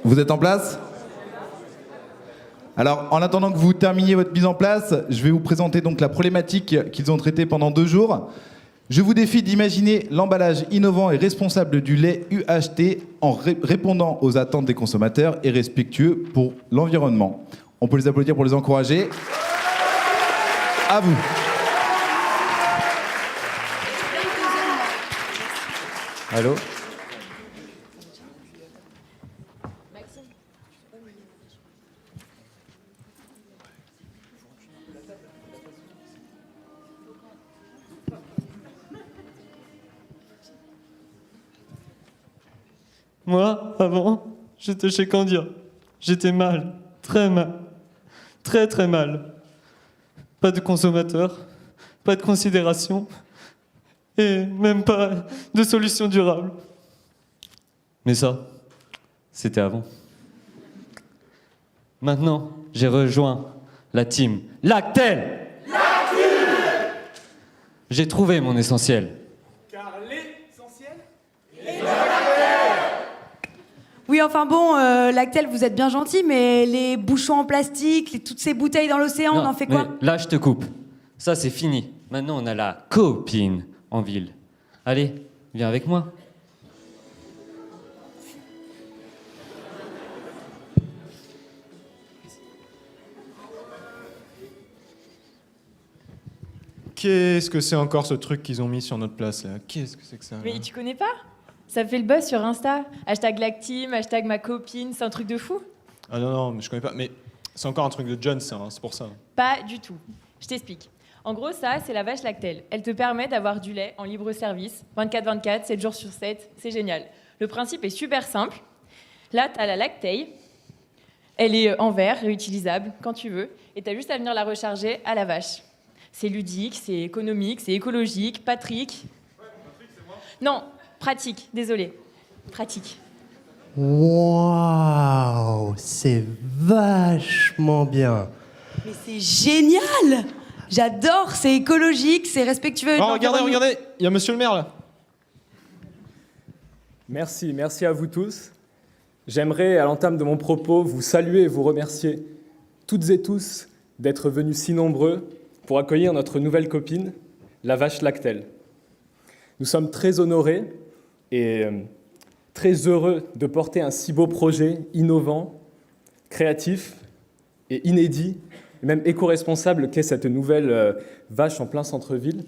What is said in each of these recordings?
Vous êtes en place? Alors, en attendant que vous terminiez votre mise en place, je vais vous présenter donc la problématique qu'ils ont traitée pendant 2 jours. Je vous défie d'imaginer l'emballage innovant et responsable du lait UHT en répondant aux attentes des consommateurs et respectueux pour l'environnement. On peut les applaudir pour les encourager. À vous. Allô? Moi, avant, j'étais chez Candia. J'étais mal, très mal, très très mal. Pas de consommateur, pas de considération, et même pas de solution durable. Mais ça, c'était avant. Maintenant, j'ai rejoint la team Lactel. J'ai trouvé mon essentiel. Oui, enfin bon, Lactel, vous êtes bien gentil, mais les bouchons en plastique, toutes ces bouteilles dans l'océan, on en fait quoi? Mais là, je te coupe. Ça, c'est fini. Maintenant, on a la copine en ville. Allez, viens avec moi. Qu'est-ce que c'est encore ce truc qu'ils ont mis sur notre place là? Qu'est-ce que c'est que ça là? Mais tu connais pas? Ça fait le buzz sur Insta. Hashtag Lacteam, hashtag ma copine, c'est un truc de fou? Ah non, mais je connais pas. Mais c'est encore un truc de John, ça, hein, c'est pour ça. Pas du tout. Je t'explique. En gros, ça, c'est la vache Lactel. Elle te permet d'avoir du lait en libre service, 24/24, 7 jours sur 7, c'est génial. Le principe est super simple. Là, t'as la Lactei. Elle est en verre, réutilisable, quand tu veux. Et t'as juste à venir la recharger à la vache. C'est ludique, c'est économique, c'est écologique. Patrick. Ouais, Patrick, c'est moi. Non, pratique, désolé. Pratique. Waouh, c'est vachement bien. Mais c'est génial! J'adore, c'est écologique, c'est respectueux. de Oh, regardez, l'environnement. regardez, il y a monsieur le maire là. Merci à vous tous. J'aimerais, à l'entame de mon propos, vous saluer et vous remercier, toutes et tous, d'être venus si nombreux pour accueillir notre nouvelle copine, la vache Lactel. Nous sommes très honorés et très heureux de porter un si beau projet innovant, créatif et inédit, et même éco-responsable qu'est cette nouvelle vache en plein centre-ville,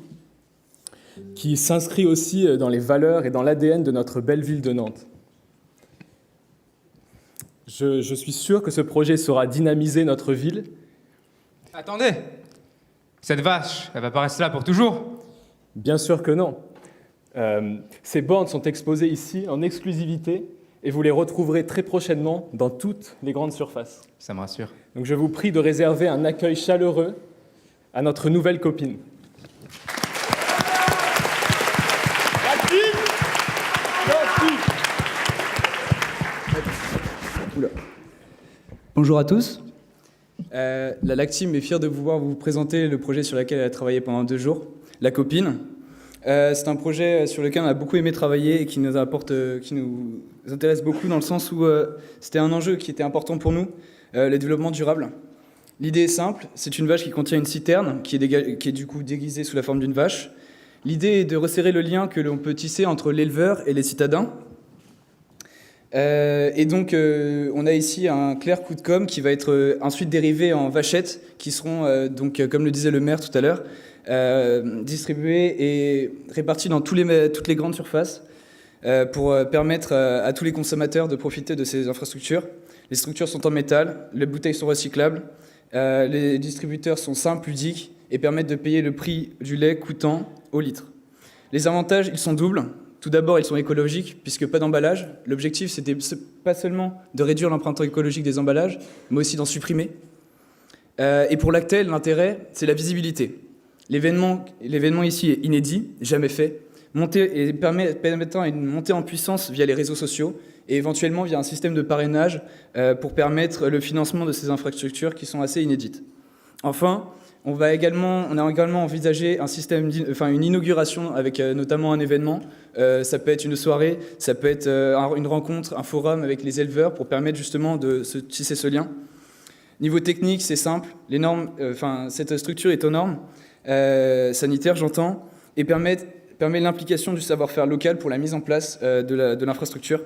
qui s'inscrit aussi dans les valeurs et dans l'ADN de notre belle ville de Nantes. Je suis sûr que ce projet saura dynamiser notre ville. Attendez! Cette vache, elle va pas rester là pour toujours? Bien sûr que non. Ces bornes sont exposées ici en exclusivité et vous les retrouverez très prochainement dans toutes les grandes surfaces. Ça me rassure. Donc je vous prie de réserver un accueil chaleureux à notre nouvelle copine. Bonjour à tous. La Lacteam est fière de pouvoir vous présenter le projet sur lequel elle a travaillé pendant 2 jours, la copine. C'est un projet sur lequel on a beaucoup aimé travailler et qui nous intéresse beaucoup dans le sens où c'était un enjeu qui était important pour nous, le développement durable. L'idée est simple, c'est une vache qui contient une citerne qui est du coup déguisée sous la forme d'une vache. L'idée est de resserrer le lien que l'on peut tisser entre l'éleveur et les citadins. Et donc, on a ici un clair coup de com' qui va être ensuite dérivé en vachettes qui seront, donc, comme le disait le maire tout à l'heure, distribuées et réparties dans toutes les grandes surfaces pour permettre à tous les consommateurs de profiter de ces infrastructures. Les structures sont en métal, les bouteilles sont recyclables, les distributeurs sont simples, ludiques et permettent de payer le prix du lait coûtant au litre. Les avantages, ils sont doubles. Tout d'abord, ils sont écologiques, puisque pas d'emballage. L'objectif, c'était pas seulement de réduire l'empreinte écologique des emballages, mais aussi d'en supprimer. Et pour Lactel, l'intérêt, c'est la visibilité. L'événement ici est inédit, jamais fait, permettant une montée en puissance via les réseaux sociaux et éventuellement via un système de parrainage pour permettre le financement de ces infrastructures qui sont assez inédites. Enfin, On a également envisagé une inauguration avec notamment un événement. Ça peut être une soirée, ça peut être une rencontre, un forum avec les éleveurs pour permettre justement de tisser ce lien. Niveau technique, c'est simple. Cette structure est aux normes sanitaires, j'entends, et permet l'implication du savoir-faire local pour la mise en place de l'infrastructure.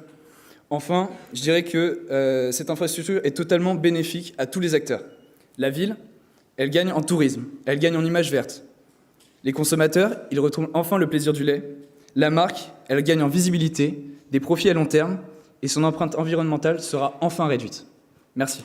Enfin, je dirais que cette infrastructure est totalement bénéfique à tous les acteurs. La ville, elle gagne en tourisme, elle gagne en image verte. Les consommateurs, ils retrouvent enfin le plaisir du lait. La marque, elle gagne en visibilité, des profits à long terme, et son empreinte environnementale sera enfin réduite. Merci.